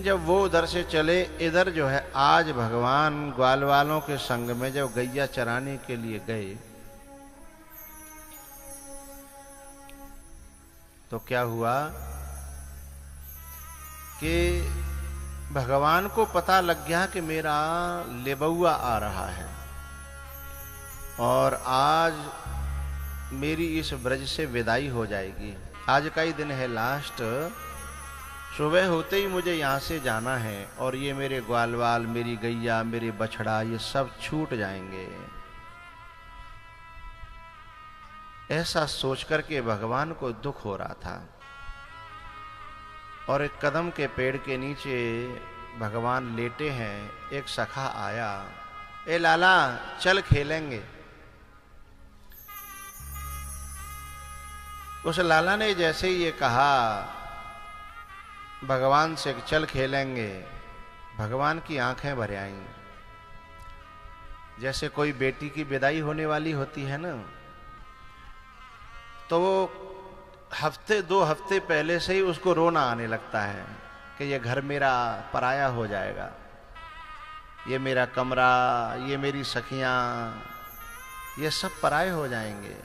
जब वो उधर से चले, इधर जो है आज भगवान ग्वाल वालों के संग में जब गैया चराने के लिए गए तो क्या हुआ कि भगवान को पता लग गया कि मेरा लेबुआ आ रहा है और आज मेरी इस ब्रज से विदाई हो जाएगी। आज का ही दिन है लास्ट, सुबह होते ही मुझे यहाँ से जाना है और ये मेरे ग्वाल वाल, मेरी गैया, मेरे बछड़ा, ये सब छूट जाएंगे। ऐसा सोच करके भगवान को दुख हो रहा था और एक कदम के पेड़ के नीचे भगवान लेटे हैं। एक सखा आया, ए लाला चल खेलेंगे। उस लाला ने जैसे ही ये कहा भगवान से चल खेलेंगे, भगवान की आंखें भर आईं। जैसे कोई बेटी की विदाई होने वाली होती है ना, तो वो हफ्ते 2 हफ्ते पहले से ही उसको रोना आने लगता है कि ये घर मेरा पराया हो जाएगा, ये मेरा कमरा, ये मेरी सखियां, ये सब पराये हो जाएंगे।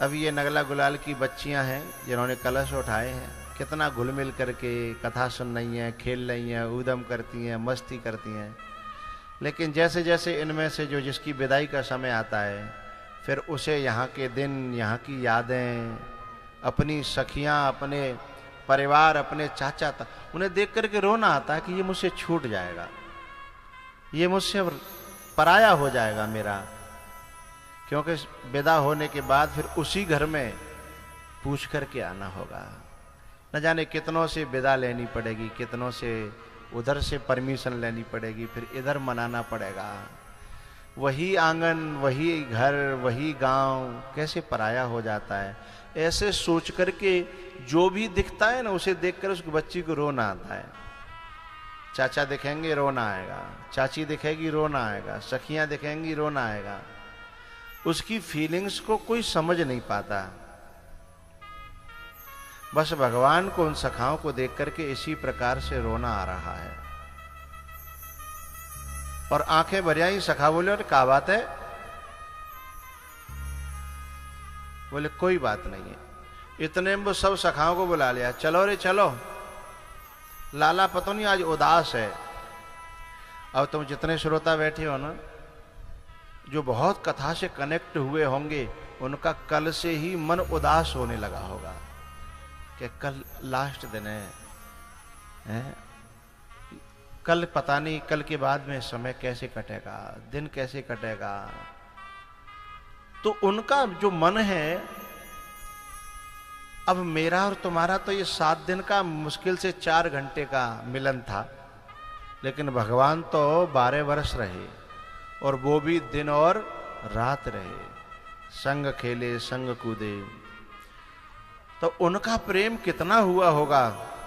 अब ये नगला गुलाल की बच्चियां हैं जिन्होंने कलश उठाए हैं, कितना घुल मिल करके कथा सुन रही हैं, खेल रही हैं, ऊधम करती हैं, मस्ती करती हैं। लेकिन जैसे जैसे इनमें से जो जिसकी विदाई का समय आता है, फिर उसे यहाँ के दिन, यहाँ की यादें, अपनी सखियाँ, अपने परिवार, अपने चाचा तक, उन्हें देख करके रोना आता है कि ये मुझसे छूट जाएगा, ये मुझसे पराया हो जाएगा मेरा। क्योंकि विदा होने के बाद फिर उसी घर में पूछ करके आना होगा। न जाने कितनों से विदा लेनी पड़ेगी, कितनों से उधर से परमिशन लेनी पड़ेगी, फिर इधर मनाना पड़ेगा। वही आंगन, वही घर, वही गांव कैसे पराया हो जाता है। ऐसे सोच करके जो भी दिखता है ना, उसे देखकर उस बच्ची को रोना आता है। चाचा दिखेंगे रोना आएगा, चाची दिखेगी रोना आएगा, सखियां दिखेंगी रोना आएगा। उसकी फीलिंग्स को कोई समझ नहीं पाता। बस भगवान को, उन सखाओं को देख करके इसी प्रकार से रोना आ रहा है। और आंखें भर आई। सखा बोले, और क्या बात है? बोले कोई बात नहीं है। इतने में वो सब सखाओं को बुला लिया, चलो रे चलो, लाला पता नहीं आज उदास है। अब तुम जितने श्रोता बैठे हो ना, जो बहुत कथा से कनेक्ट हुए होंगे, उनका कल से ही मन उदास होने लगा होगा कि कल लास्ट दिन है? कल पता नहीं, कल के बाद में समय कैसे कटेगा, दिन कैसे कटेगा। तो उनका जो मन है, अब मेरा और तुम्हारा तो ये 7 दिन का, मुश्किल से 4 घंटे का मिलन था, लेकिन भगवान तो 12 वर्ष रहे, और वो भी दिन और रात रहे, संग खेले, संग कूदे। तो उनका प्रेम कितना हुआ होगा,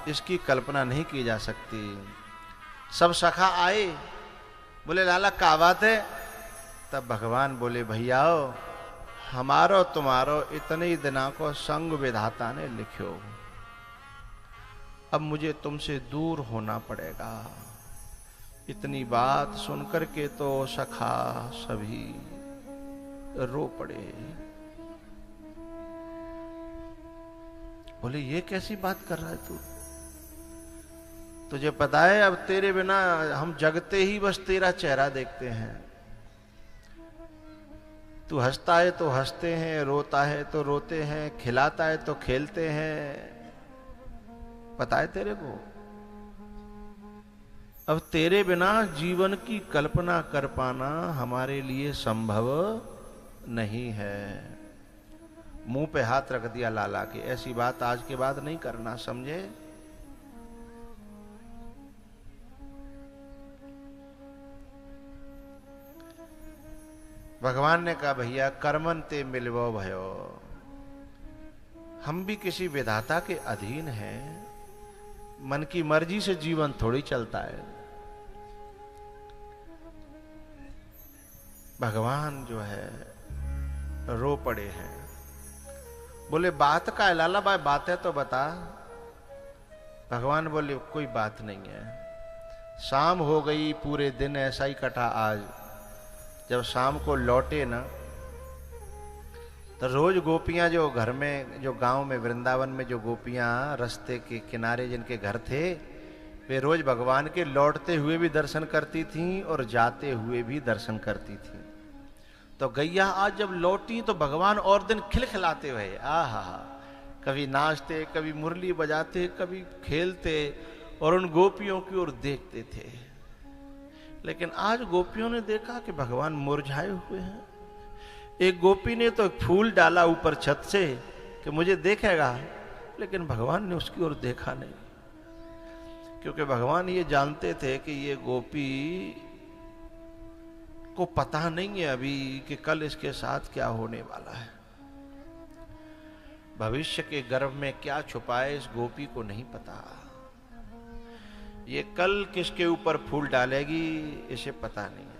इसकी कल्पना नहीं की जा सकती। सब सखा आए, बोले लाला क्या बात है? तब भगवान बोले, भैयाओ हमारो तुम्हारो इतने ही दिना को संग विधाता ने लिखो, अब मुझे तुमसे दूर होना पड़ेगा। इतनी बात सुनकर के तो सखा सभी रो पड़े। बोले ये कैसी बात कर रहा है तू? तुझे पता है अब तेरे बिना हम जगते ही बस तेरा चेहरा देखते हैं। तू हंसता है तो हंसते हैं, रोता है तो रोते हैं, खिलाता है तो खेलते हैं। पता है तेरे को? अब तेरे बिना जीवन की कल्पना कर पाना हमारे लिए संभव नहीं है। मुंह पे हाथ रख दिया लाला के, ऐसी बात आज के बाद नहीं करना, समझे? भगवान ने कहा, भैया कर्मन ते मिलवो भयो, हम भी किसी विधाता के अधीन हैं। मन की मर्जी से जीवन थोड़ी चलता है। भगवान जो है रो पड़े हैं। बोले बात का है लाला भाई, बात है तो बता। भगवान बोले कोई बात नहीं है। शाम हो गई, पूरे दिन ऐसा ही कटा आज। जब शाम को लौटे ना, तो रोज गोपियां जो घर में, जो गांव में वृंदावन में जो गोपियां रास्ते के किनारे जिनके घर थे, वे रोज भगवान के लौटते हुए भी दर्शन करती थीं और जाते हुए भी दर्शन करती थीं। तो गैया आज जब लौटी तो भगवान और दिन खिलखिलाते हुए, आहा, कभी नाचते, कभी मुरली बजाते, कभी खेलते और उन गोपियों की ओर देखते थे। लेकिन आज गोपियों ने देखा कि भगवान मुरझाए हुए हैं। एक गोपी ने तो एक फूल डाला ऊपर छत से कि मुझे देखेगा, लेकिन भगवान ने उसकी ओर देखा नहीं, क्योंकि भगवान ये जानते थे कि ये गोपी को पता नहीं है अभी कि कल इसके साथ क्या होने वाला है। भविष्य के गर्भ में क्या छुपा है इस गोपी को नहीं पता। ये कल किसके ऊपर फूल डालेगी इसे पता नहीं है।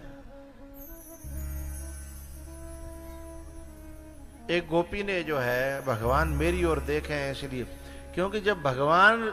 एक गोपी ने जो है, भगवान मेरी ओर देखें इसलिए, क्योंकि जब भगवान